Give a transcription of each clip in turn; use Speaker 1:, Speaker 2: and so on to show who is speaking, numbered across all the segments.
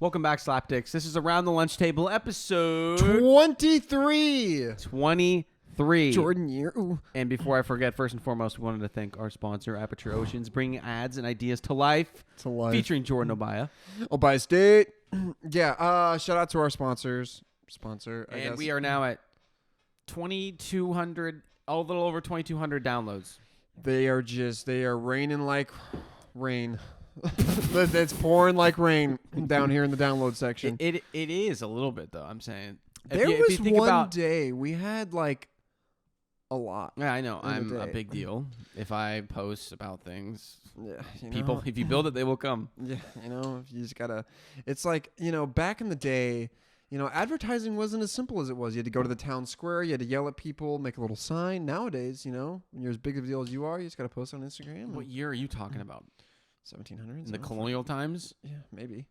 Speaker 1: Welcome back, Slapdicks. This is Around the Lunch Table episode
Speaker 2: 23.
Speaker 1: 23.
Speaker 2: Jordan year. Ooh.
Speaker 1: And before I forget, first and foremost, we wanted to thank our sponsor, Aperture Oceans, bringing ads and ideas to life. Featuring Jordan Obaya.
Speaker 2: Obaya State. Yeah. Shout out to our sponsors. I guess.
Speaker 1: We are now at 2,200, a little over 2,200 downloads.
Speaker 2: They are raining like rain. It's pouring like rain down here in the download section.
Speaker 1: It is a little bit, though, I'm saying.
Speaker 2: There was one day we had like a lot.
Speaker 1: Yeah, I know. I'm a big deal. If I post about things,
Speaker 2: people,
Speaker 1: if you build it, they will come.
Speaker 2: Yeah, you just gotta. It's like, back in the day, advertising wasn't as simple as it was. You had to go to the town square, you had to yell at people, make a little sign. Nowadays, when you're as big of a deal as you are, you just gotta post on Instagram.
Speaker 1: What year are you talking about?
Speaker 2: 1700s.
Speaker 1: In the colonial times?
Speaker 2: Yeah, maybe.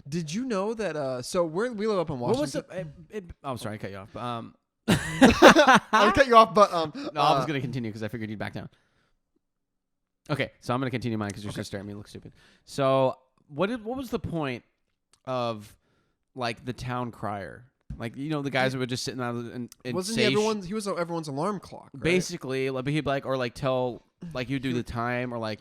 Speaker 2: Did you know that? So we live up in Washington.
Speaker 1: What was I'm sorry, I cut you off.
Speaker 2: I cut you off, but
Speaker 1: no, I was gonna continue because I figured you'd back down. Okay, so I'm gonna continue mine because you're just staring at me. Look stupid. So what was the point of like the town crier? Like the guys that would just sitting out and
Speaker 2: wasn't
Speaker 1: say
Speaker 2: he was everyone's alarm clock, right?
Speaker 1: Basically, like he'd like or like tell like you do the time or like.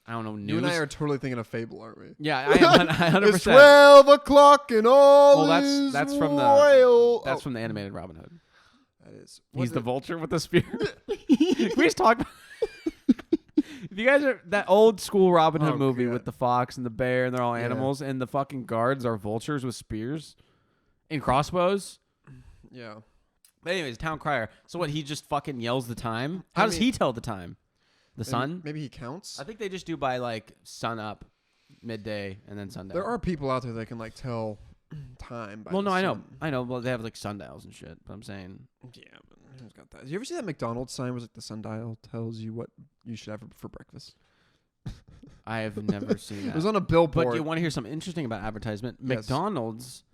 Speaker 1: I don't know, news.
Speaker 2: You and I are totally thinking of Fable, aren't we?
Speaker 1: Yeah, I am 100%.
Speaker 2: It's 12 o'clock and all
Speaker 1: that's from the animated Robin Hood.
Speaker 2: That is.
Speaker 1: He's the vulture with the spear. Can we just talk about if you guys are that old school Robin Hood movie with the fox and the bear and they're all animals and the fucking guards are vultures with spears and crossbows.
Speaker 2: Yeah.
Speaker 1: But anyways, town crier. So what, he just fucking yells the time? How does he tell the time? The sun?
Speaker 2: Maybe he counts.
Speaker 1: I think they just do by like sun up, midday, and then sundown.
Speaker 2: There are people out there that can like tell time by
Speaker 1: the
Speaker 2: sun.
Speaker 1: I know. Well, they have like sundials and shit. But I'm saying.
Speaker 2: Yeah, but who's got that? Did you ever see that McDonald's sign was like the sundial tells you what you should have for breakfast?
Speaker 1: I have never seen that.
Speaker 2: It was on a billboard.
Speaker 1: But do you want to hear something interesting about advertisement?
Speaker 2: Yes.
Speaker 1: McDonald's,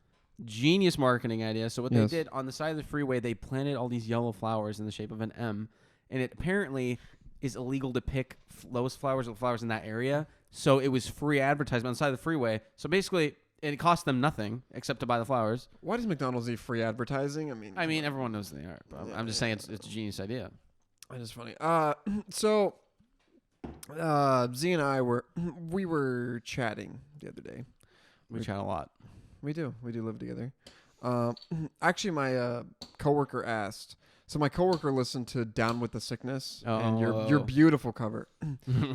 Speaker 1: genius marketing idea. So what they did on the side of the freeway, they planted all these yellow flowers in the shape of an M, and it apparently is illegal to pick lowest flowers or flowers in that area. So it was free advertisement on the side of the freeway. So basically, it cost them nothing except to buy the flowers.
Speaker 2: Why does McDonald's need free advertising?
Speaker 1: I mean, everyone knows they are. But I'm just saying it's a genius idea.
Speaker 2: That is funny. So Z and I were chatting the other day.
Speaker 1: We chat a lot.
Speaker 2: We do live together. Actually, my coworker asked. So my coworker listened to "Down with the Sickness" and your beautiful cover.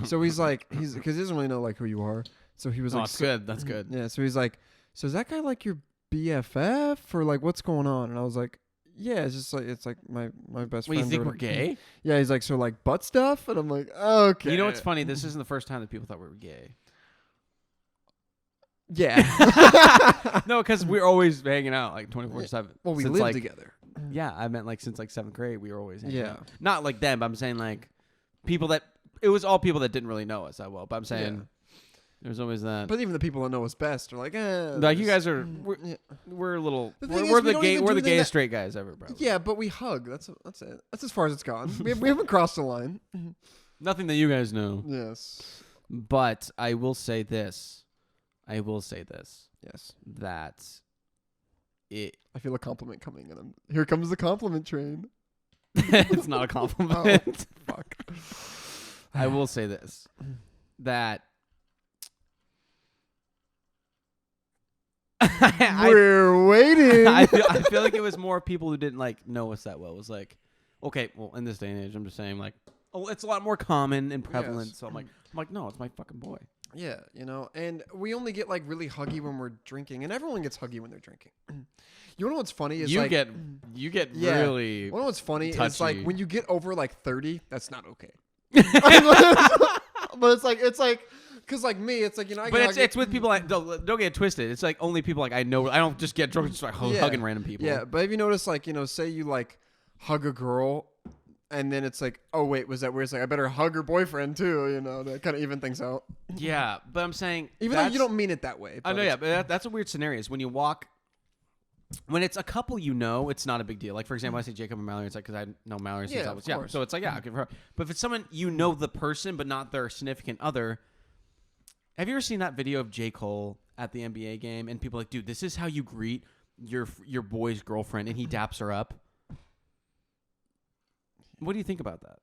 Speaker 2: So he's because he doesn't really know like who you are. So he was like,
Speaker 1: "That's good. That's good."
Speaker 2: Yeah. So he's like, "So is that guy like your BFF or like what's going on?" And I was like, "Yeah, it's just like my best friend."
Speaker 1: Wait, you think we're gay?
Speaker 2: Yeah. He's like, "So like butt stuff," and I'm like, "Okay."
Speaker 1: You know what's funny? This isn't the first time that people thought we were gay.
Speaker 2: Yeah.
Speaker 1: No, because we're always hanging out like 24/7.
Speaker 2: Well, we live together.
Speaker 1: Yeah, I meant like since like 7th grade, we were always hanging out.
Speaker 2: Yeah.
Speaker 1: Not like them, but I'm saying like people that it was all people that didn't really know us that well. But I'm saying there's always that.
Speaker 2: But even the people that know us best are like,
Speaker 1: like you guys are, we're a little, we're the gayest straight guys ever, bro.
Speaker 2: Yeah, but we hug. That's it. That's as far as it's gone. we haven't crossed the line.
Speaker 1: Nothing that you guys know.
Speaker 2: Yes.
Speaker 1: But I will say this.
Speaker 2: Yes.
Speaker 1: That
Speaker 2: I feel a compliment coming, and here comes the compliment train.
Speaker 1: It's not a compliment.
Speaker 2: Oh, fuck.
Speaker 1: I will say this. That
Speaker 2: we're waiting.
Speaker 1: I feel like it was more people who didn't like know us that well. It was like, okay, well, in this day and age, I'm just saying like, it's a lot more common and prevalent. Yes. So I'm like, no, it's my fucking boy.
Speaker 2: Yeah, and we only get like really huggy when we're drinking, and everyone gets huggy when they're drinking. You know what's funny is
Speaker 1: you get really.
Speaker 2: You know what's funny
Speaker 1: touchy.
Speaker 2: Is like when you get over like 30, that's not okay. But it's like. Cause like me, it's like
Speaker 1: But it's with people. Don't get it twisted. It's like only people like I know. I don't just get drunk and start hugging random people.
Speaker 2: Yeah, but have you noticed like say you like hug a girl, and then it's like, oh wait, was that weird? It's like I better hug her boyfriend too. That kind of even things out.
Speaker 1: Yeah, but I'm saying
Speaker 2: even though you don't mean it that way.
Speaker 1: I know. Yeah, but that's a weird scenario. Is when you walk. When it's a couple, it's not a big deal. Like, for example, I say Jacob and Mallory, it's like, because I know Mallory since I was young. So it's like, yeah, I'll give her. But if it's someone you know the person, but not their significant other. Have you ever seen that video of J. Cole at the NBA game, and people are like, dude, this is how you greet your boy's girlfriend, and he daps her up. What do you think about that?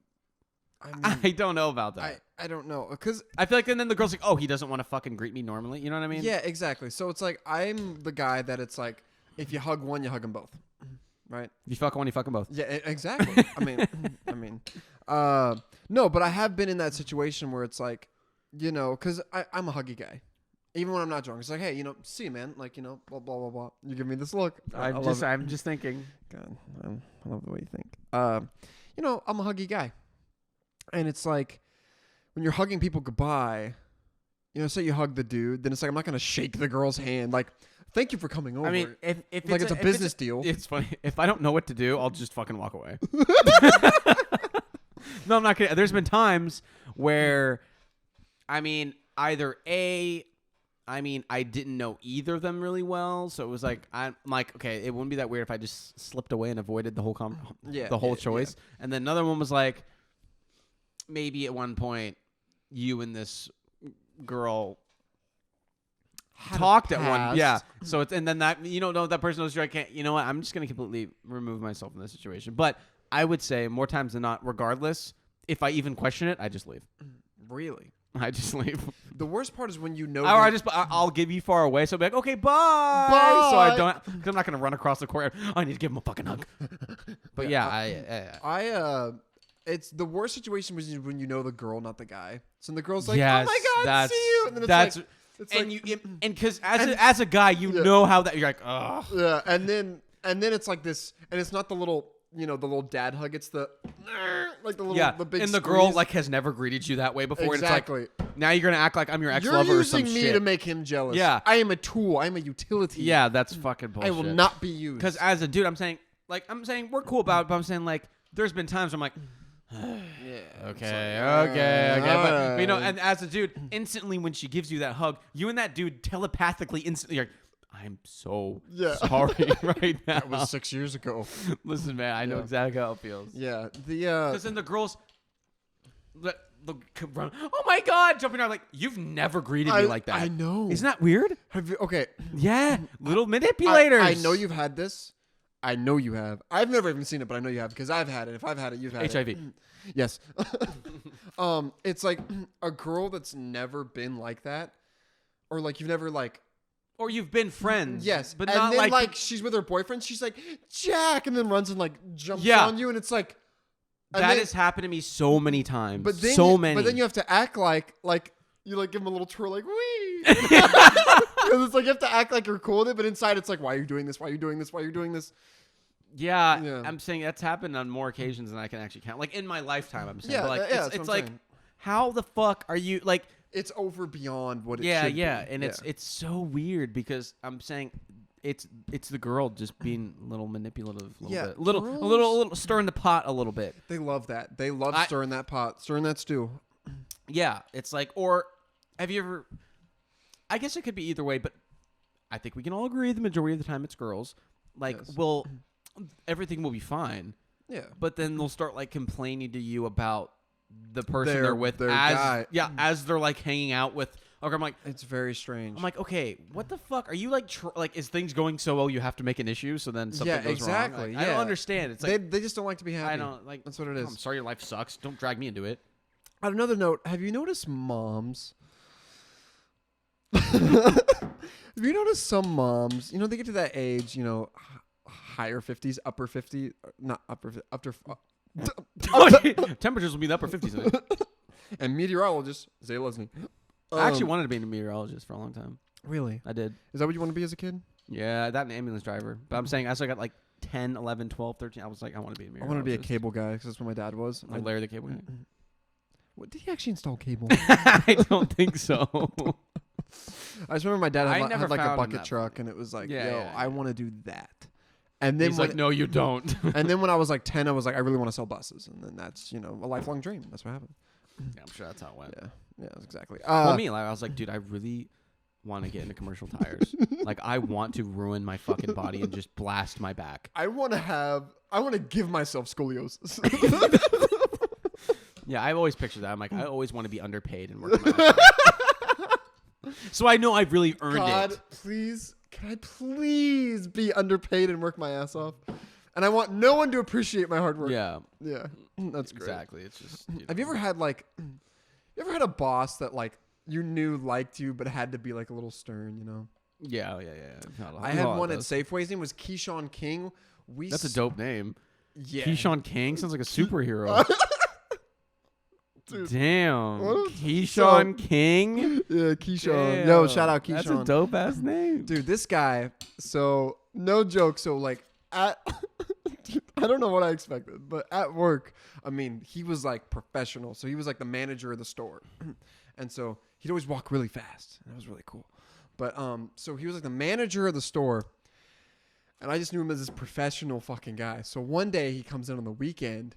Speaker 1: I don't know about that.
Speaker 2: I don't know, because
Speaker 1: I feel like, and then the girl's like, oh, he doesn't want to fucking greet me normally. You know what I mean?
Speaker 2: Yeah, exactly. So it's like, I'm the guy that it's like, if you hug one, you hug them both, right?
Speaker 1: If you fuck one, you fuck them both.
Speaker 2: Yeah, exactly. No, but I have been in that situation where it's like, because I'm a huggy guy. Even when I'm not drunk, it's like, hey, see you, man. Like, blah, blah, blah, blah. You give me this look.
Speaker 1: I'm just thinking.
Speaker 2: God, I love the way you think. I'm a huggy guy. And it's like, when you're hugging people goodbye, say you hug the dude, then it's like, I'm not going to shake the girl's hand. Like, thank you for coming over.
Speaker 1: I mean, if
Speaker 2: it's a business deal.
Speaker 1: It's funny. If I don't know what to do, I'll just fucking walk away. No, I'm not kidding. There's been times where, I didn't know either of them really well, so it was like, I'm like, okay, it wouldn't be that weird if I just slipped away and avoided the whole choice. Yeah. And then another one was like, maybe at one point, you and this girl talked at one, yeah. So it's, and then that, that person knows, I can't. You know what? I'm just gonna completely remove myself from this situation. But I would say more times than not, regardless, if I even question it, I just leave.
Speaker 2: Really?
Speaker 1: I just leave.
Speaker 2: The worst part is when
Speaker 1: or I'll give you far away, so I'll be like, okay, bye. So I don't, because I'm not gonna run across the courtyard. I need to give him a fucking hug. But
Speaker 2: it's the worst situation when you know the girl, not the guy. So the girl's like,
Speaker 1: yes,
Speaker 2: oh my God, see you. And then
Speaker 1: and because as a guy, know how that, you're like, ugh.
Speaker 2: Yeah, and then it's like this, and it's not the little, the little dad hug. It's the like the little the big.
Speaker 1: And the girl like has never greeted you that way before.
Speaker 2: Exactly.
Speaker 1: And it's like, now you're gonna act like I'm your ex-lover or some shit.
Speaker 2: You're using me to make him jealous.
Speaker 1: Yeah.
Speaker 2: I am a tool. I'm a utility.
Speaker 1: Yeah, that's fucking bullshit.
Speaker 2: I will not be used.
Speaker 1: Because as a dude, I'm saying we're cool about it, but I'm saying like there's been times where I'm like. Okay. But and as a dude, instantly when she gives you that hug, you and that dude telepathically instantly, you're like, I'm so sorry right now.
Speaker 2: That was 6 years ago.
Speaker 1: Listen, man, I know exactly how it feels.
Speaker 2: Yeah.
Speaker 1: Because then the girls, run, oh my God, jumping around like, you've never greeted me like that.
Speaker 2: I know.
Speaker 1: Isn't that weird?
Speaker 2: Okay.
Speaker 1: Yeah. Little manipulators.
Speaker 2: I know you've had this. I know you have. I've never even seen it, but I know you have because I've had it. If I've had it, you've had
Speaker 1: HIV.
Speaker 2: it. Yes. It's like a girl that's never been like that, or like you've never like,
Speaker 1: or you've been friends.
Speaker 2: Yes,
Speaker 1: but
Speaker 2: and
Speaker 1: not
Speaker 2: then,
Speaker 1: like
Speaker 2: she's with her boyfriend. She's like Jack, and then runs and like jumps on you, and it's like
Speaker 1: that has happened to me so many times.
Speaker 2: But then But then you have to act like you like give him a little twirl, like wee. Because it's like you have to act like you're cool with it, but inside it's like, why are you doing this? Why are you doing this? Why are you doing this?
Speaker 1: Yeah, I'm saying that's happened on more occasions than I can actually count. Like in my lifetime, I'm saying.
Speaker 2: Yeah,
Speaker 1: but like, it's like,
Speaker 2: saying.
Speaker 1: How the fuck are you like?
Speaker 2: It's over beyond what it should be.
Speaker 1: And it's so weird because I'm saying it's the girl just being a little manipulative, a little stirring the pot a little bit.
Speaker 2: They love that. They love stirring that pot, stirring that stew.
Speaker 1: Yeah, it's like, or have you ever? I guess it could be either way, but I think we can all agree the majority of the time it's girls. Like, everything will be fine. Yeah. But then they'll start like complaining to you about the person they're with as they're like hanging out with. Okay, I'm like,
Speaker 2: it's very strange.
Speaker 1: I'm like, okay, what the fuck are you like? Is things going so well you have to make an issue so then something goes wrong? Like, I don't understand. It's like
Speaker 2: they just don't like to be happy.
Speaker 1: I don't like.
Speaker 2: That's what it is.
Speaker 1: I'm sorry, your life sucks. Don't drag me into it.
Speaker 2: On another note, have you noticed moms? Have you noticed some moms? They get to that age. Higher 50s, upper 50, not upper,
Speaker 1: temperatures will be the upper 50s.
Speaker 2: And meteorologist, Zay Lesney.
Speaker 1: I actually wanted to be a meteorologist for a long time.
Speaker 2: Really?
Speaker 1: I did.
Speaker 2: Is that what you want to be as a kid?
Speaker 1: Yeah, that and ambulance driver. But I'm saying, as I got like 10, 11, 12, 13, I was like, I want to be a meteorologist.
Speaker 2: I want to be a cable guy because that's what my dad was.
Speaker 1: Like Larry the Cable Guy.
Speaker 2: What, did he actually install cable?
Speaker 1: I don't think so.
Speaker 2: I just remember my dad had like a bucket truck, and it was like, I want to do that. And then
Speaker 1: he's like, no, you don't.
Speaker 2: And then when I was like 10, I was like, I really want to sell buses. And then that's, a lifelong dream. That's what happened.
Speaker 1: Yeah, I'm sure that's how it went.
Speaker 2: Yeah, exactly.
Speaker 1: Well, me, I was like, dude, I really want to get into commercial tires. Like, I want to ruin my fucking body and just blast my back.
Speaker 2: I want to give myself scoliosis.
Speaker 1: Yeah, I've always pictured that. I'm like, I always want to be underpaid and work my ass off. So I know I've really earned
Speaker 2: God,
Speaker 1: it.
Speaker 2: please, can I please be underpaid and work my ass off? And I want no one to appreciate my hard work.
Speaker 1: Yeah.
Speaker 2: Yeah. That's great.
Speaker 1: Exactly. It's just.
Speaker 2: Have you ever had a boss that like you knew liked you but had to be like a little stern, you know?
Speaker 1: Yeah.
Speaker 2: I had one at Safeway. His name was Keyshawn King.
Speaker 1: That's a dope name.
Speaker 2: Yeah.
Speaker 1: Keyshawn King sounds like a superhero.
Speaker 2: Dude,
Speaker 1: damn. Keyshawn King?
Speaker 2: Yeah, Keyshawn.
Speaker 1: Damn.
Speaker 2: Yo, shout out Keyshawn.
Speaker 1: That's a dope ass name.
Speaker 2: Dude, this guy, so no joke. So like I don't know what I expected, but at work, I mean, he was like professional. So he was like the manager of the store. And so he'd always walk really fast. That was really cool. But so he was like the manager of the store. And I just knew him as this professional fucking guy. So one day he comes in on the weekend,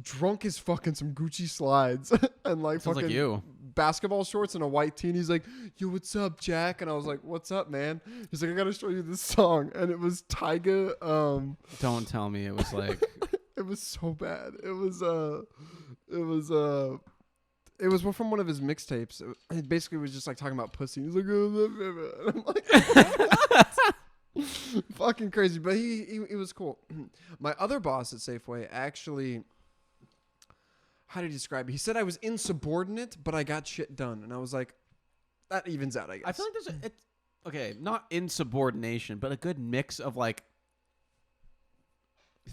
Speaker 2: drunk as fucking some Gucci slides and like
Speaker 1: Sounds
Speaker 2: fucking
Speaker 1: like you.
Speaker 2: basketball shorts and a white tee. And he's like, yo, what's up, Jack? And I was like, what's up, man? He's like, I gotta show you this song. And it was Tyga.
Speaker 1: Don't tell me it was like.
Speaker 2: It was so bad. It was from one of his mixtapes. It basically was just like talking about pussy. He's like, and I'm like, fucking crazy. But he was cool. My other boss at Safeway actually, how did he describe it? He said I was insubordinate, but I got shit done. And I was like, that evens out, I guess.
Speaker 1: I feel like there's okay, not insubordination, but a good mix of like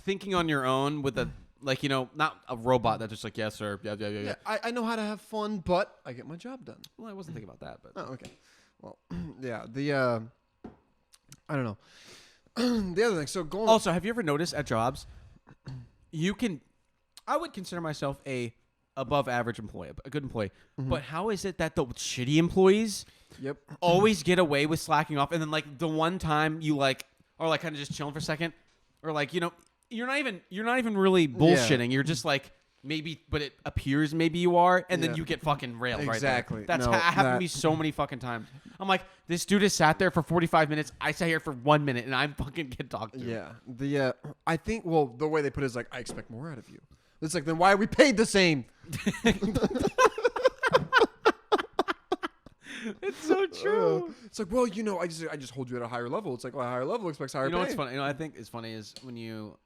Speaker 1: thinking on your own with a, like, you know, not a robot that's just like, yes, sir. Yeah.
Speaker 2: I know how to have fun, but I get my job done.
Speaker 1: Well, I wasn't thinking about that, but.
Speaker 2: Oh, okay. Well, yeah, I don't know. The other thing, so going.
Speaker 1: Also, have you ever noticed at jobs, I would consider myself a above average employee, a good employee. Mm-hmm. But how is it that the shitty employees always get away with slacking off, and then like the one time you like are like kind of just chilling for a second, or like, you know, you're not even really bullshitting. You're just like maybe, but it appears maybe you are, and then you get fucking railed
Speaker 2: exactly.
Speaker 1: right there. That's happened to me so many fucking times. I'm like, this dude has sat there for 45 minutes. I sat here for 1 minute, and I'm fucking get talked to.
Speaker 2: Yeah. I think, well, the way they put it is like, I expect more out of you. It's like, then why are we paid the same?
Speaker 1: It's so true.
Speaker 2: It's like, well, you know, I just hold you at a higher level. It's like, well, a higher level expects higher pay.
Speaker 1: You know what's funny? You know, I think it's funny is when you.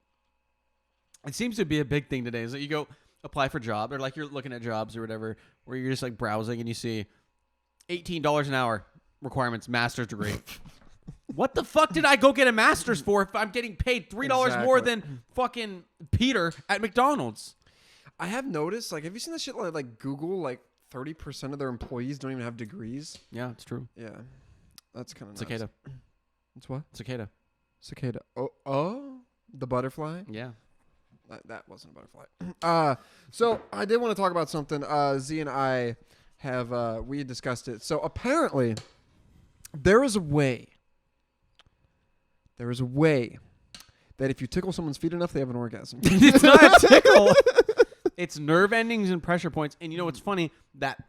Speaker 1: It seems to be a big thing today. Is that you go apply for a job, or like you're looking at jobs or whatever, where you're just like browsing and you see $18 an hour requirements, master's degree. What the fuck did I go get a master's for if I'm getting paid $3 more than fucking Peter at McDonald's?
Speaker 2: I have noticed, like, have you seen this shit like Google, like 30% of their employees don't even have degrees?
Speaker 1: Yeah, it's true.
Speaker 2: Yeah. That's kind of nuts.
Speaker 1: Cicada.
Speaker 2: It's what?
Speaker 1: Cicada.
Speaker 2: Oh, the butterfly?
Speaker 1: Yeah.
Speaker 2: That wasn't a butterfly. So I did want to talk about something. Z and I have, we discussed it. So apparently there is a way that if you tickle someone's feet enough, they have an orgasm.
Speaker 1: It's not a tickle. It's nerve endings and pressure points. And you know what's funny? That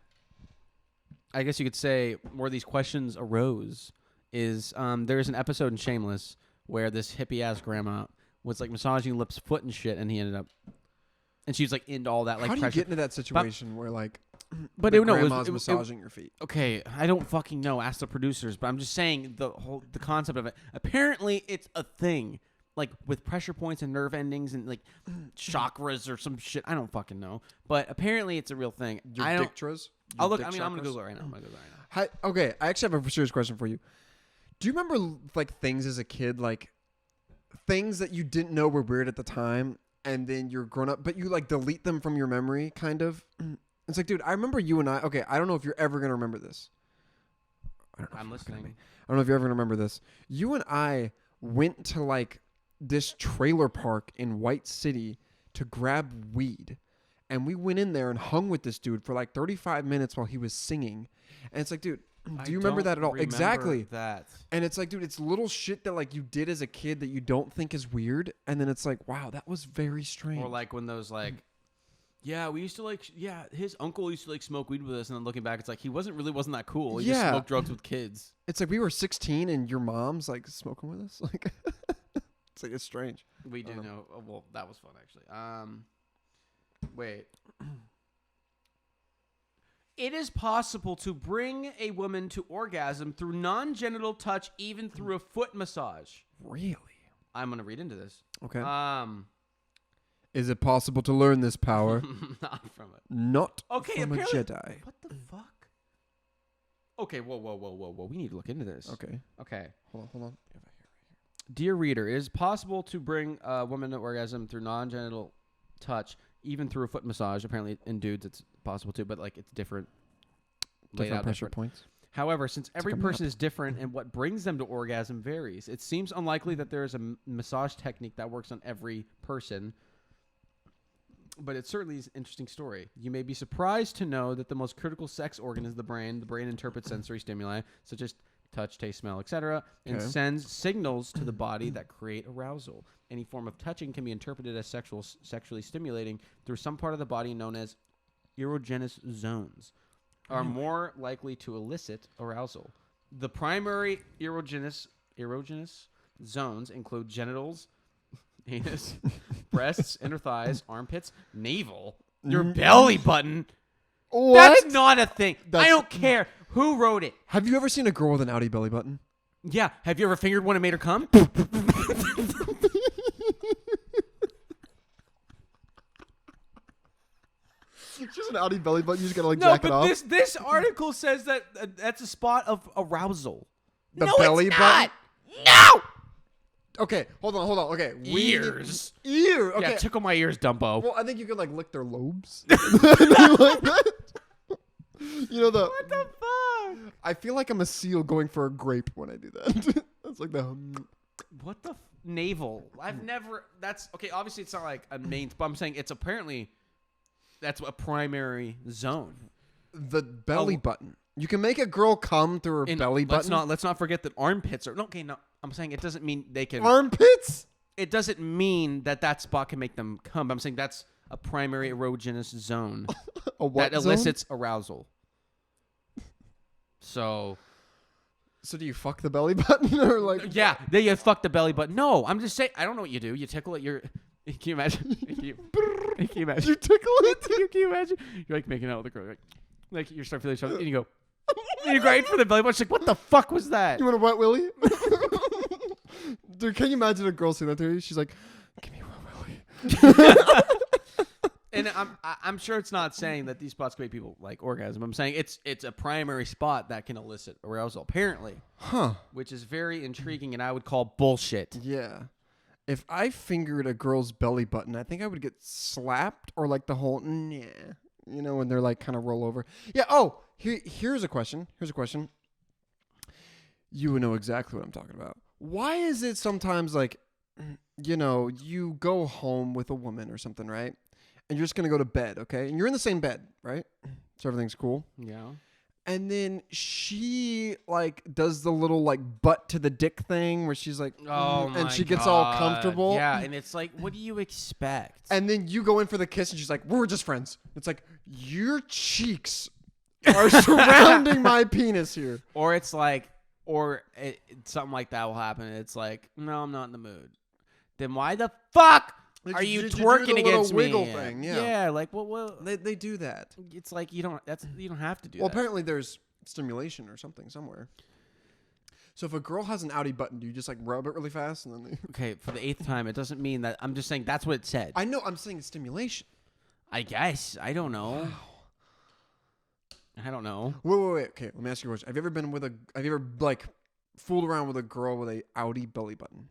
Speaker 1: I guess you could say where these questions arose is there's an episode in Shameless where this hippie-ass grandma was like massaging Lip's foot and shit, and he ended up, and she was like into all that like.
Speaker 2: How do
Speaker 1: pressure.
Speaker 2: you get into that situation where like,
Speaker 1: but
Speaker 2: the
Speaker 1: it, no,
Speaker 2: grandma's massaging your feet?
Speaker 1: Okay, I don't fucking know. Ask the producers, but I'm just saying the concept of it. Apparently, it's a thing, like with pressure points and nerve endings and like chakras or some shit. I don't fucking know, but apparently it's a real thing.
Speaker 2: Dictras?
Speaker 1: I'll look. I mean, I'm gonna Google it right now.
Speaker 2: Okay, I actually have a serious question for you. Do you remember like things as a kid, like things that you didn't know were weird at the time, and then you're grown up, but you like delete them from your memory, kind of? It's like, dude, I remember you and I. Okay, I don't know if you're ever gonna remember this.
Speaker 1: I'm listening.
Speaker 2: I don't know if you're ever gonna remember this. You and I went to like this trailer park in White City to grab weed, and we went in there and hung with this dude for like 35 minutes while he was singing. And it's like, dude, do you remember that at all? Exactly.
Speaker 1: That.
Speaker 2: And it's like, dude, it's little shit that like you did as a kid that you don't think is weird, and then it's like, wow, that was very strange.
Speaker 1: Or like when those like, yeah, we used to like, his uncle used to like smoke weed with us, and then looking back, it's like he wasn't that cool. He just smoked drugs with kids.
Speaker 2: It's like we were 16 and your mom's like smoking with us. Like, it's like it's strange.
Speaker 1: We do know. Oh, well, that was fun actually. Wait. It is possible to bring a woman to orgasm through non-genital touch, even through a foot massage.
Speaker 2: Really?
Speaker 1: I'm gonna read into this.
Speaker 2: Okay. Is it possible to learn this power?
Speaker 1: Not from it.
Speaker 2: Not
Speaker 1: okay,
Speaker 2: from a Jedi.
Speaker 1: What the fuck? Okay, whoa. We need to look into this.
Speaker 2: Okay. Hold on.
Speaker 1: Dear reader, it is possible to bring a woman to orgasm through non-genital touch, even through a foot massage. Apparently, in dudes, it's possible too, but like it's different.
Speaker 2: Different pressure points.
Speaker 1: However, since every person is different and what brings them to orgasm varies, it seems unlikely that there is a massage technique that works on every person. But it certainly is an interesting story. You may be surprised to know that the most critical sex organ is the brain. The brain interprets sensory stimuli, such as touch, taste, smell, etc., and sends signals to the body that create arousal. Any form of touching can be interpreted as sexually stimulating through some part of the body known as erogenous zones, are more likely to elicit arousal. The primary erogenous zones include genitals, anus, breasts, inner thighs, armpits, navel, your belly button.
Speaker 2: What?
Speaker 1: That's not a thing. I don't care who wrote it.
Speaker 2: Have you ever seen a girl with an outie belly button?
Speaker 1: Yeah. Have you ever fingered one and made her come?
Speaker 2: It's just an outie belly button. You just gotta jack it off.
Speaker 1: No, but this article says that that's a spot of arousal.
Speaker 2: The belly button?
Speaker 1: No.
Speaker 2: Okay, hold on. Okay,
Speaker 1: Ears.
Speaker 2: Ear. Okay.
Speaker 1: Yeah, tickle my ears, Dumbo.
Speaker 2: Well, I think you could lick their lobes. Like that. You know
Speaker 1: what the fuck?
Speaker 2: I feel like I'm a seal going for a grape when I do that. That's like the.
Speaker 1: What the navel? I've never. That's okay. Obviously, it's not like a main, but I'm saying it's apparently that's a primary zone.
Speaker 2: The belly button. You can make a girl come through her belly button.
Speaker 1: Let's not forget that armpits are okay. No, I'm saying it doesn't mean they can
Speaker 2: armpits.
Speaker 1: It doesn't mean that spot can make them come. I'm saying that's a primary erogenous zone that elicits arousal. So
Speaker 2: do you fuck the belly button or like?
Speaker 1: Yeah, then you fuck the belly button. No, I'm just saying. I don't know what you do. You tickle it. Can you imagine? Can you imagine?
Speaker 2: You tickle it.
Speaker 1: Can you imagine? You're like making out with a girl. Like you start feeling something, and you go. And you grind for the belly button. She's like, what the fuck was that?
Speaker 2: You want a wet willy? Dude, can you imagine a girl saying that to you? She's like, give me a wet willy.
Speaker 1: And I'm sure it's not saying that these spots can make people like orgasm. I'm saying it's a primary spot that can elicit arousal, apparently.
Speaker 2: Huh.
Speaker 1: Which is very intriguing, and I would call bullshit.
Speaker 2: Yeah. If I fingered a girl's belly button, I think I would get slapped or like the whole, yeah. You know, when they're like kind of roll over. Yeah. Oh, here's a question. You would know exactly what I'm talking about. Why is it sometimes like, you go home with a woman or something, right? And you're just going to go to bed, okay? And you're in the same bed, right? So everything's cool.
Speaker 1: Yeah.
Speaker 2: And then she does the little butt to the dick thing where she's like, and she gets all comfortable.
Speaker 1: Yeah, and it's like, what do you expect?
Speaker 2: And then you go in for the kiss and she's like, we're just friends. It's like, your cheeks are surrounding my penis here.
Speaker 1: Or it's like, something like that will happen. It's like, no, I'm not in the mood. Then why the fuck are you twerking against me?
Speaker 2: Wiggle thing, yeah.
Speaker 1: Yeah, like what?
Speaker 2: They do that.
Speaker 1: It's like you don't have to do that.
Speaker 2: Well, apparently there's stimulation or something somewhere. So if a girl has an outie button, do you just rub it really fast and then
Speaker 1: Okay, for the 8th time, it doesn't mean that. I'm just saying that's what it said.
Speaker 2: I know. I'm saying stimulation.
Speaker 1: I guess. I don't know. Wow. I don't know.
Speaker 2: Wait. Okay, let me ask you a question. Have you ever fooled around with a girl with a outie belly button?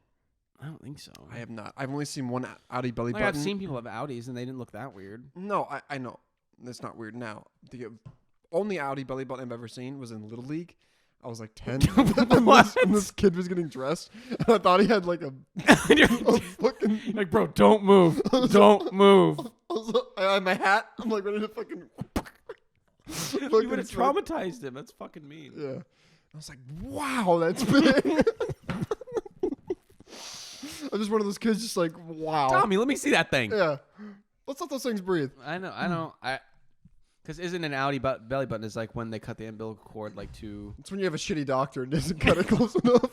Speaker 1: I don't think so.
Speaker 2: I have not. I've only seen one outie belly button.
Speaker 1: I've seen people have outies and they didn't look that weird.
Speaker 2: No, I know. That's not weird now. The only outie belly button I've ever seen was in Little League. I was 10. and this kid was getting dressed. And I thought he had a fucking...
Speaker 1: Like, bro, don't move. Don't move.
Speaker 2: I had my hat. I'm ready to fucking...
Speaker 1: You would have traumatized him. That's fucking mean.
Speaker 2: Yeah. I was like, wow, that's big. I'm just one of those kids just wow.
Speaker 1: Tommy, let me see that thing.
Speaker 2: Yeah. Let's let those things breathe.
Speaker 1: I know. Because isn't an outie belly button is when they cut the umbilical cord to...
Speaker 2: It's when you have a shitty doctor and doesn't cut it close enough.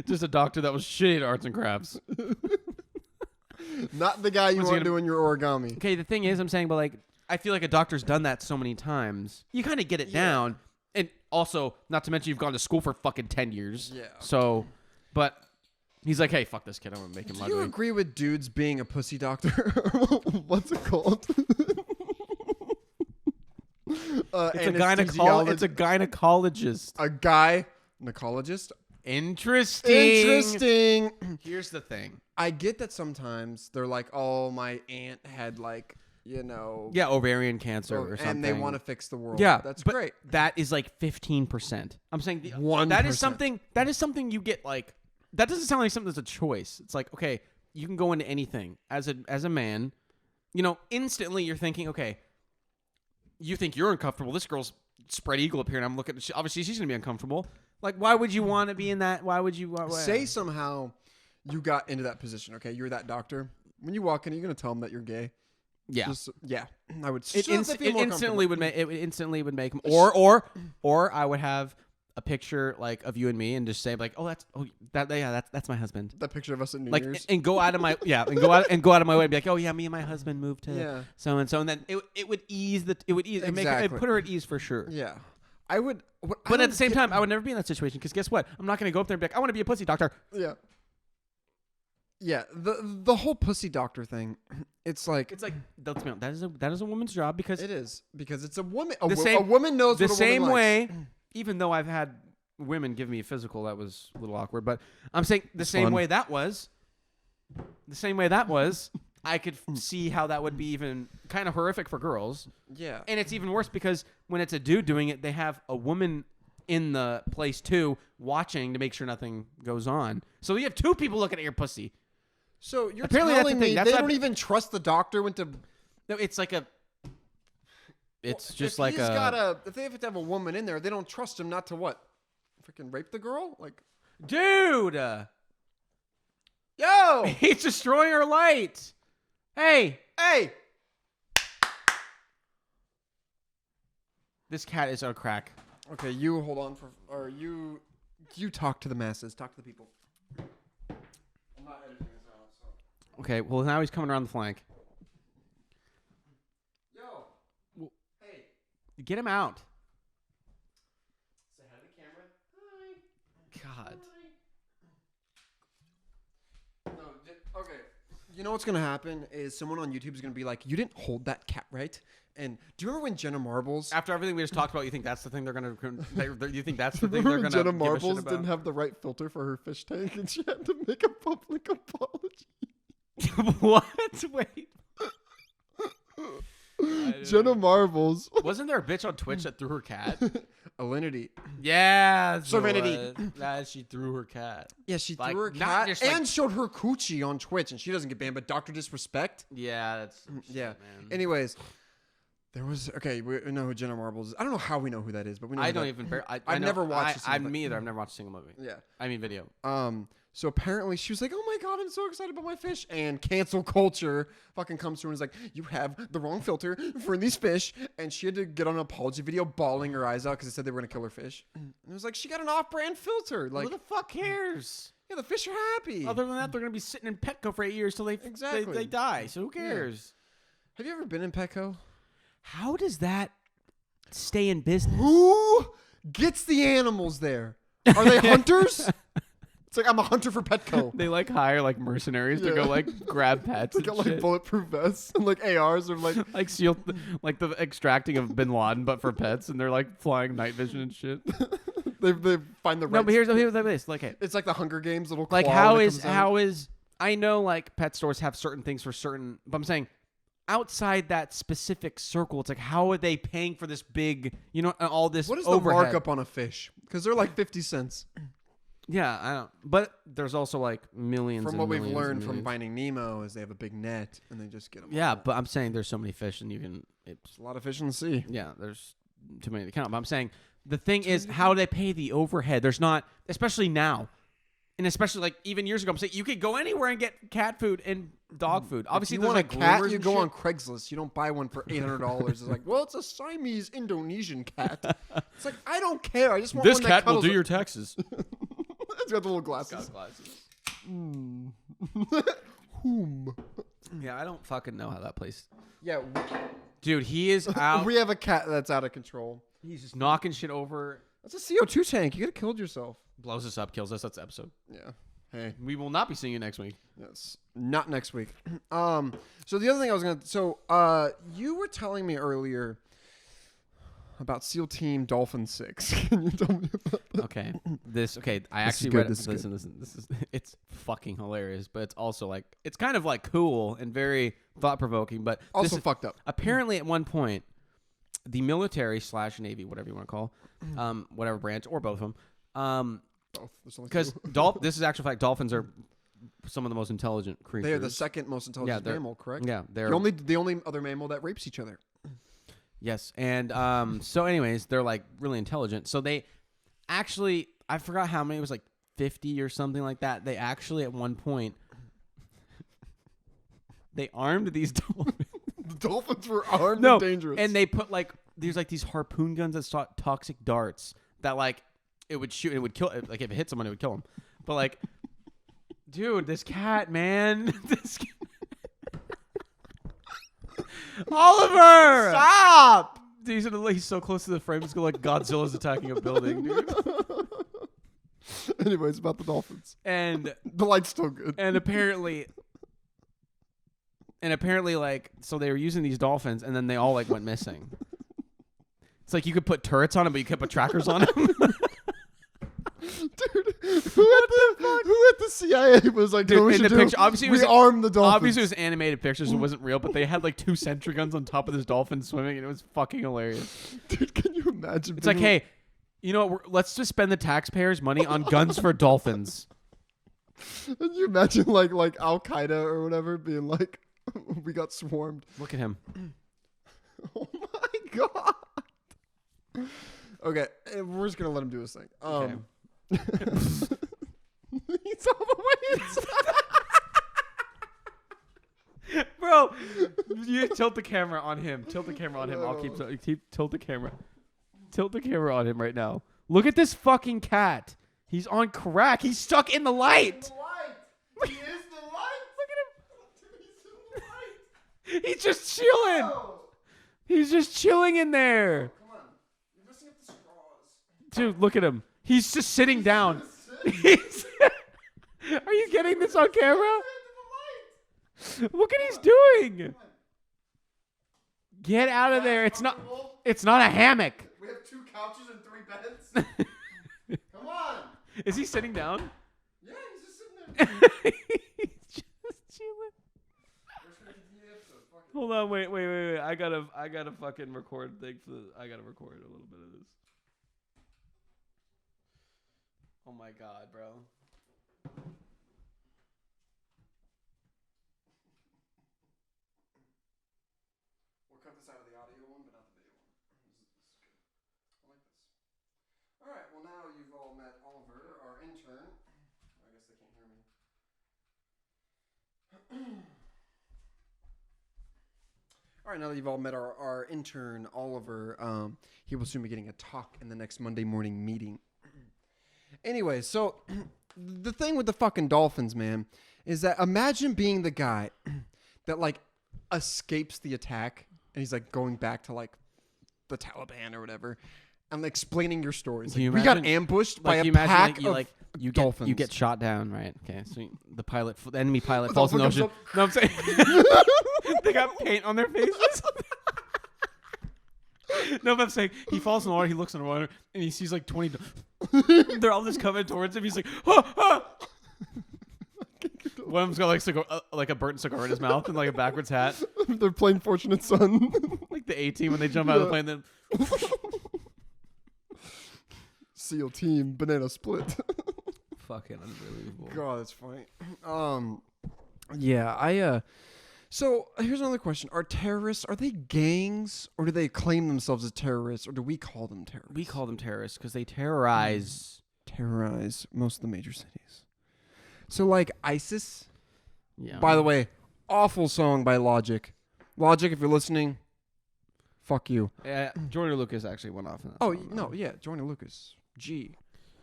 Speaker 1: Just a doctor that was shitty at arts and crafts.
Speaker 2: Not the guy you want doing your origami.
Speaker 1: Okay, the thing is, I'm saying, but I feel like a doctor's done that so many times. You kind of get it down. And also, not to mention you've gone to school for fucking 10 years.
Speaker 2: Yeah.
Speaker 1: So, but he's like, hey, fuck this kid. I'm going to make him ugly.
Speaker 2: Do you agree with dudes being a pussy doctor? What's it called?
Speaker 1: It's a gynecologist.
Speaker 2: A gynecologist?
Speaker 1: Interesting. Here's the thing.
Speaker 2: I get that sometimes they're like, oh, my aunt had like, you know.
Speaker 1: Yeah, ovarian cancer or something.
Speaker 2: And they want to fix the world.
Speaker 1: Yeah.
Speaker 2: That's
Speaker 1: but
Speaker 2: great.
Speaker 1: That is like 15%. I'm saying
Speaker 2: 1%.
Speaker 1: That is something you get like, that doesn't sound like something that's a choice. It's like, okay, you can go into anything. As a man, you know, instantly you're thinking, okay, you think you're uncomfortable. This girl's spread eagle up here, and I'm looking at obviously she's going to be uncomfortable. Like, why would you want to be in that? Why would you?
Speaker 2: Say somehow you got into that position, okay? You're that doctor. When you walk in, are you going to tell them that you're gay?
Speaker 1: Yeah.
Speaker 2: Yeah. I would
Speaker 1: It instantly would make them, or I would have a picture like of you and me and just say like, that's my husband.
Speaker 2: That picture of us at New Year's.
Speaker 1: And go out of my and go out of my way and be like, oh yeah, me and my husband moved to so and then it would ease it put her at ease for sure.
Speaker 2: Yeah. I would,
Speaker 1: but at the same time, I would never be in that situation because guess what? I'm not going to go up there and be like, I want to be a pussy doctor.
Speaker 2: Yeah. Yeah, the whole pussy doctor thing, it's like
Speaker 1: that is a woman's job because
Speaker 2: it is because it's a woman. A
Speaker 1: woman knows
Speaker 2: what a woman
Speaker 1: the same
Speaker 2: likes.
Speaker 1: way. Even though I've had women give me a physical, that was a little awkward. But I'm saying the same way that was, I could see how that would be even kind of horrific for girls.
Speaker 2: Yeah,
Speaker 1: and it's even worse because when it's a dude doing it, they have a woman in the place too, watching to make sure nothing goes on. So you have two people looking at your pussy.
Speaker 2: So you're
Speaker 1: apparently
Speaker 2: telling me
Speaker 1: they
Speaker 2: don't even trust the doctor when to?
Speaker 1: No, it's like a. It's just
Speaker 2: if
Speaker 1: like
Speaker 2: if they have to have a woman in there, they don't trust him not to what? Freaking rape the girl? Like,
Speaker 1: dude.
Speaker 2: Yo!
Speaker 1: He's destroying her light. Hey. This cat is on crack.
Speaker 2: Okay, you hold on you talk to the masses, talk to the people. I'm not editing this out. So.
Speaker 1: Okay, well now he's coming around the flank. Get him out.
Speaker 2: Say hi to the camera.
Speaker 1: Hi. God.
Speaker 2: Hi. No, okay. You know what's going to happen is someone on YouTube is going to be like, you didn't hold that cat right. And do you remember when Jenna Marbles...
Speaker 1: After everything we just talked about, you think that's the thing they're going to... You think that's the thing they're going to
Speaker 2: Jenna Marbles didn't have the right filter for her fish tank and she had to make a public apology.
Speaker 1: What? Wait.
Speaker 2: Jenna Marbles.
Speaker 1: Wasn't there a bitch on Twitch that threw her cat?
Speaker 2: Alinity.
Speaker 1: Yeah.
Speaker 2: Serenity.
Speaker 1: She threw her cat.
Speaker 2: Yeah, she threw her cat and showed her coochie on Twitch, and she doesn't get banned, but Dr. Disrespect?
Speaker 1: Yeah, that's...
Speaker 2: yeah.
Speaker 1: Man.
Speaker 2: Anyways, there was... Okay, we know who Jenna Marbles is. I don't know how we know who that is, but we know
Speaker 1: I don't even...
Speaker 2: I've never watched
Speaker 1: me either. I've never watched a single movie.
Speaker 2: Yeah.
Speaker 1: I mean video.
Speaker 2: So apparently she was like, oh my God, I'm so excited about my fish. And cancel culture fucking comes through and is like, you have the wrong filter for these fish. And she had to get on an apology video bawling her eyes out because they said they were going to kill her fish. And it was like, she got an off-brand filter. Like,
Speaker 1: who the fuck cares?
Speaker 2: Yeah, the fish are happy.
Speaker 1: Other than that, they're going to be sitting in Petco for 8 years till they die. So who cares?
Speaker 2: Yeah. Have you ever been in Petco?
Speaker 1: How does that stay in business?
Speaker 2: Who gets the animals there? Are they hunters? It's like, I'm a hunter for Petco.
Speaker 1: They like hire like mercenaries to go like grab pets.
Speaker 2: They got like bulletproof vests and like ARs or like
Speaker 1: like SEAL, like the extracting of Bin Laden, but for pets, and they're like flying night vision and shit.
Speaker 2: they find the right.
Speaker 1: No, but here's this. Like, hey,
Speaker 2: it's like the Hunger Games little.
Speaker 1: Like how is I know like pet stores have certain things for certain, but I'm saying outside that specific circle, it's like how are they paying for this big, all this?
Speaker 2: What is
Speaker 1: overhead?
Speaker 2: The markup on a fish? Because they're like 50 cents.
Speaker 1: Yeah, I don't. But there's also like millions.
Speaker 2: From what we've learned from Finding Nemo is they have a big net and they just get them.
Speaker 1: Yeah, but I'm saying there's so many fish and you can. It's
Speaker 2: a lot of fish in the sea.
Speaker 1: Yeah, there's too many to count. But I'm saying the thing is how they pay the overhead. There's not, especially now, and especially like even years ago. I'm saying you could go anywhere and get cat food and dog food. Obviously,
Speaker 2: if you want a cat, you go on Craigslist. You don't buy one for $800. It's like, well, it's a Siamese Indonesian cat. It's like I don't care. I just want
Speaker 1: this
Speaker 2: one
Speaker 1: cat
Speaker 2: that
Speaker 1: will do your taxes.
Speaker 2: It's got the little glasses.
Speaker 1: It's got glasses.
Speaker 2: Whom?
Speaker 1: Yeah, I don't fucking know how that place.
Speaker 2: Yeah.
Speaker 1: Dude, he is out.
Speaker 2: We have a cat that's out of control.
Speaker 1: He's just knocking shit over.
Speaker 2: That's a CO2 tank. You could have killed yourself.
Speaker 1: Blows us up, kills us. That's the episode.
Speaker 2: Yeah. Hey.
Speaker 1: We will not be seeing you next week.
Speaker 2: Yes. Not next week. So the other thing I was going to... So you were telling me earlier about SEAL Team Dolphin 6. Can you tell me about that?
Speaker 1: Okay. I actually read it. Listen. This is it's fucking hilarious, but it's also like it's kind of like cool and very thought provoking, but
Speaker 2: also fucked up.
Speaker 1: Apparently at one point the military / Navy, whatever you want to call, whatever branch or both of them, because this is actual fact, dolphins are some of the most intelligent creatures.
Speaker 2: They are the second most intelligent mammal, correct?
Speaker 1: Yeah, they're
Speaker 2: the only other mammal that rapes each other.
Speaker 1: Yes, and so anyways, they're like really intelligent. So they actually, I forgot how many, it was like 50 or something like that. They actually at one point they armed these dolphins.
Speaker 2: The dolphins were armed and dangerous.
Speaker 1: And they put like these harpoon guns that shot toxic darts that like it would shoot, it would kill, like if it hit someone it would kill them. But like dude, this cat, man. Oliver!
Speaker 2: Stop!
Speaker 1: He's so close to the frame, it's like Godzilla's attacking a building, dude.
Speaker 2: Anyways, about the dolphins.
Speaker 1: And
Speaker 2: the light's still good.
Speaker 1: And apparently, like, so they were using these dolphins, and then they all like went missing. It's like you could put turrets on them, but you could put trackers on them.
Speaker 2: Dude, who at the CIA was like,
Speaker 1: dude, in the picture, obviously
Speaker 2: we armed the dolphins.
Speaker 1: Obviously, it was animated pictures, so it wasn't real, but they had like 2 sentry guns on top of this dolphin swimming, and it was fucking hilarious.
Speaker 2: Dude, can you imagine?
Speaker 1: It's like, hey, you know what? Let's just spend the taxpayers' money on guns for dolphins.
Speaker 2: Can you imagine like Al Qaeda or whatever being like, we got swarmed?
Speaker 1: Look at him.
Speaker 2: Oh my god. Okay, we're just gonna let him do his thing.
Speaker 1: Okay.
Speaker 2: He's all the way inside.
Speaker 1: Bro, you tilt the camera on him. Tilt the camera on him. I'll keep tilt the camera. Tilt the camera on him right now. Look at this fucking cat. He's on crack. He's stuck in the light.
Speaker 2: The light. He is the light.
Speaker 1: Look
Speaker 2: at him. He's in the light.
Speaker 1: He's just chilling.
Speaker 2: No.
Speaker 1: He's just chilling in there.
Speaker 2: Come on. You're messing up the straws.
Speaker 1: Dude, look at him. He's just sitting down. Are you getting this on camera? Look what he's doing. Get out of there. It's not a hammock.
Speaker 2: We have 2 couches and 3 beds. Come on.
Speaker 1: Is he sitting down?
Speaker 2: Yeah, he's just sitting there.
Speaker 1: He's just chilling. Hold on, wait. I gotta fucking record thing I gotta record a little bit of this. Oh my god, bro.
Speaker 2: We'll cut this out of the audio one, but not the video one. This is good. I like this. All right. Well, now you've all met Oliver, our intern. I guess they can't hear me. All right. Now that you've all met our intern, Oliver, he will soon be getting a talk in the next Monday morning meeting. Anyway, so the thing with the fucking dolphins, man, is that imagine being the guy that like escapes the attack and he's like going back to like the Taliban or whatever and explaining your stories. Like, we got ambushed by a pack of dolphins.
Speaker 1: You get shot down, right? Okay, so the enemy pilot falls in the ocean. No, I'm saying they got paint on their faces. No, but I'm saying he falls in the water. He looks in the water and he sees like 20. They're all just coming towards him. He's like, one of them's got like a burnt cigar in his mouth and like a backwards hat.
Speaker 2: They're playing Fortunate Son.
Speaker 1: Like the A-Team when they jump out of the plane. Then
Speaker 2: SEAL Team Banana Split.
Speaker 1: Fucking unbelievable.
Speaker 2: God, that's funny. Yeah, So here's another question: are terrorists? Are they gangs, or do they claim themselves as terrorists, or do we call them terrorists?
Speaker 1: We call them terrorists because they terrorize
Speaker 2: most of the major cities. So like ISIS.
Speaker 1: Yeah.
Speaker 2: By the way, awful song by Logic. Logic, if you're listening, fuck you.
Speaker 1: Jordan Lucas actually went off in that.
Speaker 2: Oh
Speaker 1: song,
Speaker 2: no, yeah, Jordan Lucas. G.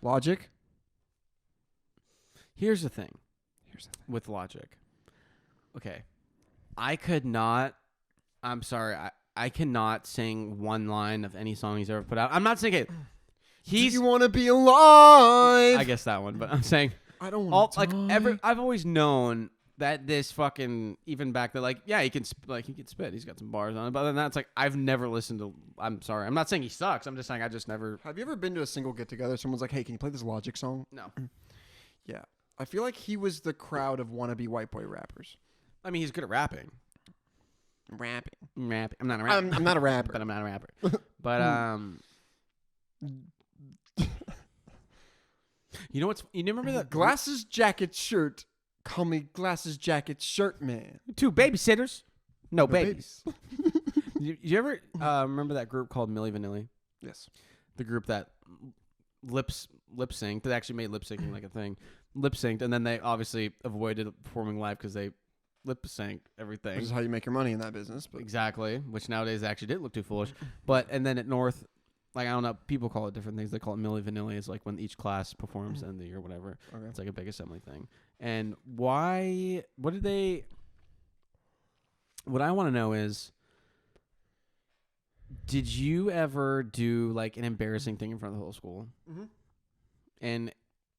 Speaker 2: Logic.
Speaker 1: Here's the thing. With Logic. Okay. I could not. I'm sorry. I cannot sing one line of any song he's ever put out. I'm not singing. Do
Speaker 2: you want to be alive?
Speaker 1: I guess that one, but I'm saying
Speaker 2: I don't want to
Speaker 1: I've always known that this fucking even back then, like, yeah, he can spit. He's got some bars on it. But other than that, it's like I've never listened to. I'm sorry, I'm not saying he sucks. I'm just saying I just never.
Speaker 2: Have you ever been to a single get together? Someone's like, "Hey, can you play this Logic song?"
Speaker 1: No.
Speaker 2: Yeah, I feel like he was the crowd of wannabe white boy rappers.
Speaker 1: I mean, he's good at rapping.
Speaker 2: Rapping.
Speaker 1: I'm not a rapper.
Speaker 2: I'm not a rapper.
Speaker 1: But I'm not a rapper. But you know what's? You remember that
Speaker 2: glasses, jacket, shirt. Call me glasses, jacket, shirt man.
Speaker 1: 2 babysitters, no babies. you ever remember that group called Milli Vanilli?
Speaker 2: Yes.
Speaker 1: The group that lip synced. That actually made lip syncing like a thing. Lip synced, and then they obviously avoided performing live because they lip synced everything.
Speaker 2: Which is how you make your money in that business. But.
Speaker 1: Exactly. Which nowadays actually didn't look too foolish. But and then at North. Like, I don't know, people call it different things. They call it Milli Vanilli. It's like when each class performs in the year or whatever. Okay. It's like a big assembly thing. And what I want to know is, did you ever do, like, an embarrassing thing in front of the whole school? Mm-hmm. And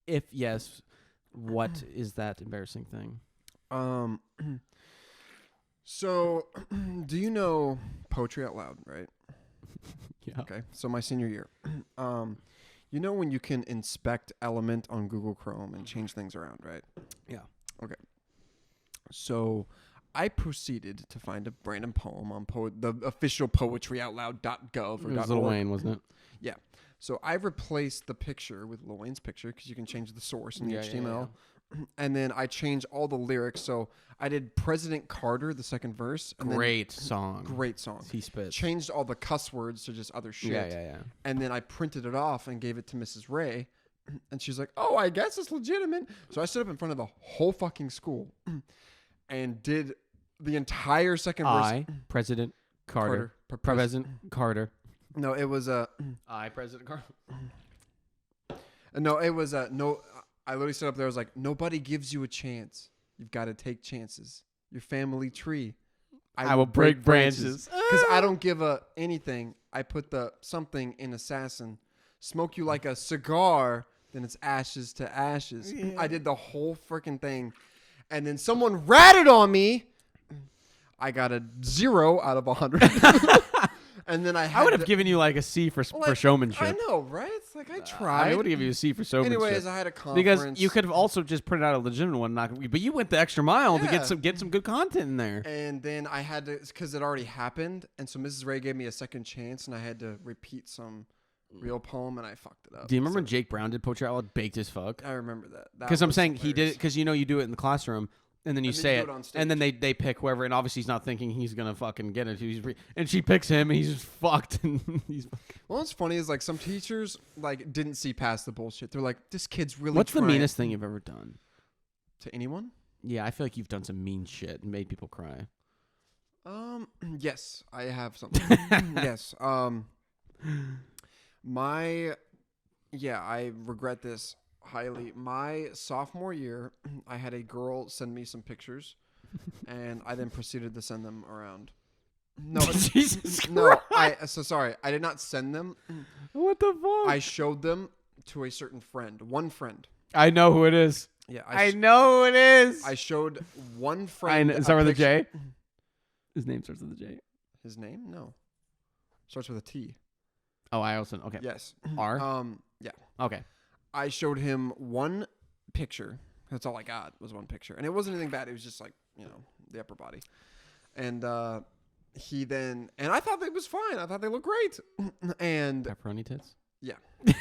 Speaker 1: if yes, what is that embarrassing thing?
Speaker 2: So, do you know Poetry Out Loud, right?
Speaker 1: Yeah.
Speaker 2: Okay. So my senior year, you know when you can inspect Element on Google Chrome and change things around, right?
Speaker 1: Yeah.
Speaker 2: Okay. So I proceeded to find a random poem on the official poetryoutloud.gov or
Speaker 1: it was Lil Wayne, wasn't it?
Speaker 2: Yeah. So I replaced the picture with Lil Wayne's picture because you can change the source in the HTML. Yeah. And then I changed all the lyrics. So I did President Carter, the second verse. And
Speaker 1: Great song.
Speaker 2: Great song.
Speaker 1: He spits.
Speaker 2: Changed all the cuss words to just other shit.
Speaker 1: Yeah.
Speaker 2: And then I printed it off and gave it to Mrs. Ray. And she's like, oh, I guess it's legitimate. So I stood up in front of the whole fucking school and did the entire second verse.
Speaker 1: President Carter. President Carter.
Speaker 2: No, it was
Speaker 1: President Carter.
Speaker 2: No, it was no. I literally stood up there. I was like, nobody gives you a chance. You've got to take chances. Your family tree.
Speaker 1: I will break branches.
Speaker 2: Because I don't give anything. I put the something in assassin. Smoke you like a cigar. Then it's ashes to ashes. Yeah. I did the whole freaking thing. And then someone ratted on me. I got a 0 out of 100. And then I
Speaker 1: would have given you like a C for showmanship.
Speaker 2: I know, right? It's like I tried.
Speaker 1: I would have given you a C for showmanship.
Speaker 2: Anyways, I had a conference.
Speaker 1: Because you could have also just printed out a legitimate one, but you went the extra mile to get some good content in there.
Speaker 2: And then I had to, because it already happened, and so Mrs. Ray gave me a second chance, and I had to repeat some real poem, and I fucked it up.
Speaker 1: Do you remember when Jake Brown did Poetry Out Loud, baked as fuck?
Speaker 2: I remember that.
Speaker 1: Because I'm saying hilarious. He did it because you do it in the classroom. And then you say it, and then they pick whoever, and obviously he's not thinking he's gonna fucking get it. And she picks him, and he's just fucked. And
Speaker 2: well, what's funny is like some teachers like didn't see past the bullshit. They're like, this kid's really.
Speaker 1: What's the meanest thing you've ever done
Speaker 2: to anyone?
Speaker 1: Yeah, I feel like you've done some mean shit and made people cry.
Speaker 2: Yes, I have something. Yes, I regret this highly. My sophomore year, I had a girl send me some pictures, and I then proceeded to send them around. No,
Speaker 1: Jesus
Speaker 2: no, sorry. I did not send them.
Speaker 1: What the fuck?
Speaker 2: I showed them to a certain friend. One friend.
Speaker 1: I know who it is.
Speaker 2: Yeah,
Speaker 1: I know who it is.
Speaker 2: I showed one friend.
Speaker 1: Is that with a J? His name starts with a J.
Speaker 2: His name? No. Starts with a T.
Speaker 1: Oh, I also okay.
Speaker 2: Yes.
Speaker 1: R.
Speaker 2: Yeah.
Speaker 1: Okay.
Speaker 2: I showed him one picture. That's all I got was one picture. And it wasn't anything bad. It was just like, the upper body. And he then... And I thought it was fine. I thought they looked great. And...
Speaker 1: Pepperoni tits?
Speaker 2: Yeah.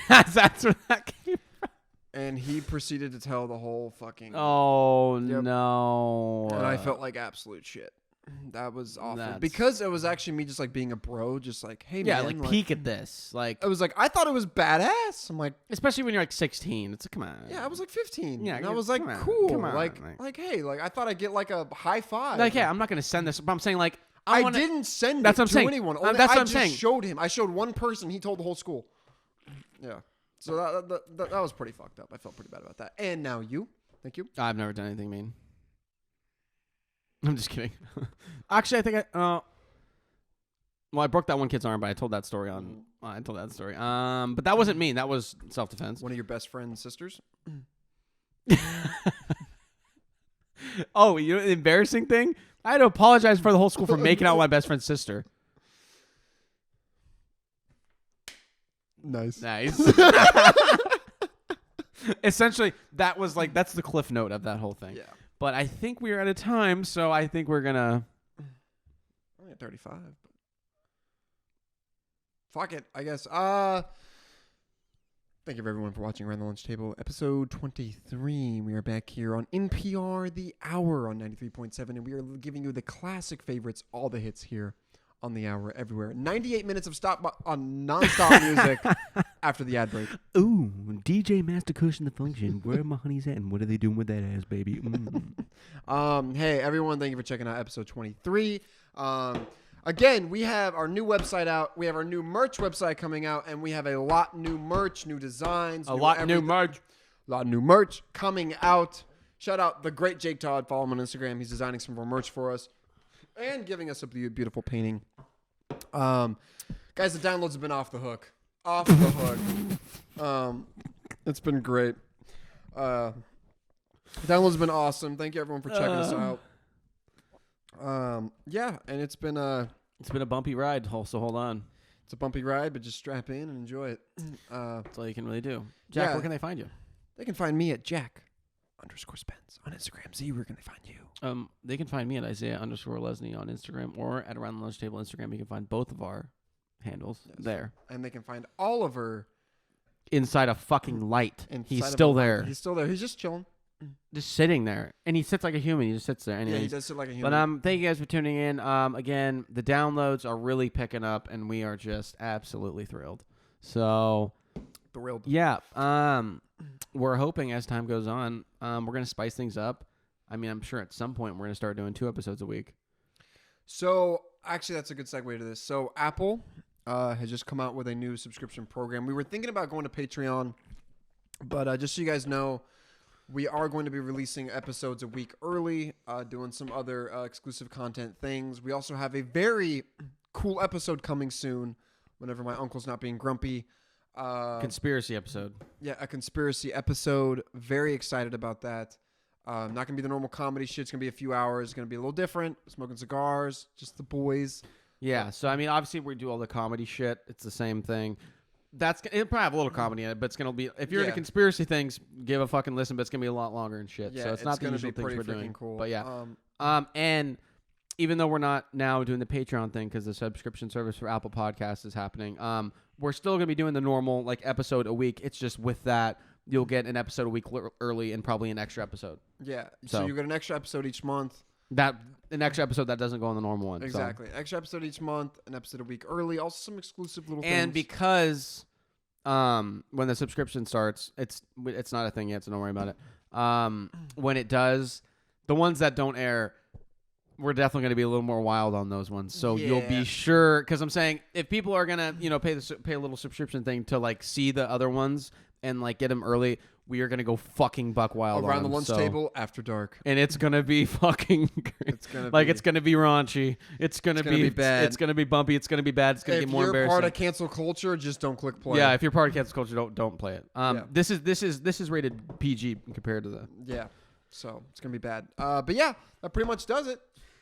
Speaker 1: That's where that came from.
Speaker 2: And he proceeded to tell the whole fucking...
Speaker 1: Oh, no.
Speaker 2: And I felt like absolute shit. That was awful. Because it was actually me just like being a bro, just like, hey, man.
Speaker 1: Yeah, like peek at this. Like
Speaker 2: I was like, I thought it was badass. I'm like,
Speaker 1: especially when you're like 16. It's like, come on.
Speaker 2: Yeah, I was like 15.
Speaker 1: Yeah,
Speaker 2: and I was like, cool. Come on, like, hey, like I thought I'd get like a high five.
Speaker 1: Like, yeah, I'm not gonna send this, but I'm saying like
Speaker 2: I didn't send it to anyone.
Speaker 1: That's what I'm saying.
Speaker 2: I showed him. I showed one person. He told the whole school. Yeah. So that was pretty fucked up. I felt pretty bad about that. And now you. Thank you.
Speaker 1: I've never done anything mean. I'm just kidding. Actually, I think Well, I broke that one kid's arm, but I told that story on. I told that story. But that wasn't mean. That was self-defense.
Speaker 2: One of your best friend's sisters.
Speaker 1: Oh, you know the embarrassing thing? I had to apologize for the whole school for making out with my best friend's sister.
Speaker 2: Nice.
Speaker 1: Essentially, that's the cliff note of that whole thing.
Speaker 2: Yeah.
Speaker 1: But I think we're out of time, so I think we're gonna.
Speaker 2: Only at 35. But fuck it, I guess. Thank you everyone for watching Around the Lunch Table, episode 23. We are back here on NPR The Hour on 93.7, and we are giving you the classic favorites, all the hits here on The Hour everywhere. 98 minutes of non-stop music after the ad break.
Speaker 1: Ooh, DJ Master Kush and the Function. Where are my honeys at, and what are they doing with that ass, baby?
Speaker 2: Hey, everyone, thank you for checking out episode 23. Again, we have our new website out. We have our new merch website coming out, and we have a lot new merch, new designs.
Speaker 1: A lot of new merch
Speaker 2: coming out. Shout out the great Jake Todd. Follow him on Instagram. He's designing some of our merch for us and giving us a beautiful painting. Guys, the downloads have been off the hook. Off the hook. It's been great. Downloads have been awesome. Thank you everyone for checking us out. Yeah, and it's been a
Speaker 1: bumpy ride, so hold on.
Speaker 2: It's a bumpy ride, but just strap in and enjoy it.
Speaker 1: That's all you can really do. Jack, where can they find you?
Speaker 2: They can find me at Jack_Spence on Instagram. Z, where can they find you?
Speaker 1: They can find me at Isaiah_Lesney on Instagram or at Around the Lunch Table Instagram. You can find both of our handles there.
Speaker 2: And they can find Oliver
Speaker 1: inside a fucking light. He's still there.
Speaker 2: He's still there. He's just chilling.
Speaker 1: Just sitting there, and he sits like a human. He just sits there. Anyways.
Speaker 2: Yeah, he does sit like a human.
Speaker 1: But thank you guys for tuning in. Again, the downloads are really picking up, and we are just absolutely thrilled. So, yeah. We're hoping as time goes on, we're gonna spice things up. I mean, I'm sure at some point we're gonna start doing 2 episodes a week.
Speaker 2: So, actually, that's a good segue to this. So, Apple has just come out with a new subscription program. We were thinking about going to Patreon, but just so you guys know. We are going to be releasing episodes a week early, doing some other exclusive content things. We also have a very cool episode coming soon whenever my uncle's not being grumpy.
Speaker 1: Conspiracy episode.
Speaker 2: Yeah, a conspiracy episode. Very excited about that. Not going to be the normal comedy shit. It's going to be a few hours. It's going to be a little different. Smoking cigars, just the boys.
Speaker 1: Yeah, so I mean, obviously we do all the comedy shit. It's the same thing. It'll probably have a little comedy in it, but it's gonna be if you're into conspiracy things, give a fucking listen. But it's gonna be a lot longer and shit.
Speaker 2: Yeah,
Speaker 1: so it's not the
Speaker 2: gonna
Speaker 1: usual
Speaker 2: be
Speaker 1: things we're doing.
Speaker 2: Cool.
Speaker 1: But yeah, and even though we're not now doing the Patreon thing because the subscription service for Apple Podcasts is happening, we're still gonna be doing the normal like episode a week. It's just with that you'll get an episode a week early and probably an extra episode.
Speaker 2: Yeah, so you get an extra episode each month.
Speaker 1: An extra episode that doesn't go on the normal one.
Speaker 2: Exactly, extra episode each month, an episode a week early. Also some exclusive little things.
Speaker 1: And because when the subscription starts, it's not a thing yet, so don't worry about it. When it does, the ones that don't air, we're definitely going to be a little more wild on those ones. So you'll be sure, because I'm saying if people are going to pay a little subscription thing to like see the other ones and like get them early, we are going to go fucking buck wild
Speaker 2: around
Speaker 1: on
Speaker 2: the
Speaker 1: them,
Speaker 2: lunch table after dark,
Speaker 1: and it's going to be fucking it's going to be raunchy, it's going to be bad, it's going to be bumpy, it's going to be bad, it's going to get more embarrassing.
Speaker 2: If you're part of cancel culture, just don't click play.
Speaker 1: Yeah, if you're part of cancel culture, don't play it. This is rated PG compared to the
Speaker 2: so it's going to be bad. But yeah, that pretty much does it.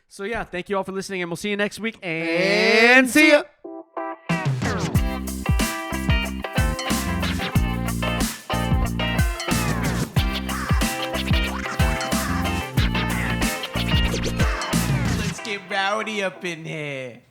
Speaker 1: So yeah, thank you all for listening, and we'll see you next week, and see ya. Rowdy up in here.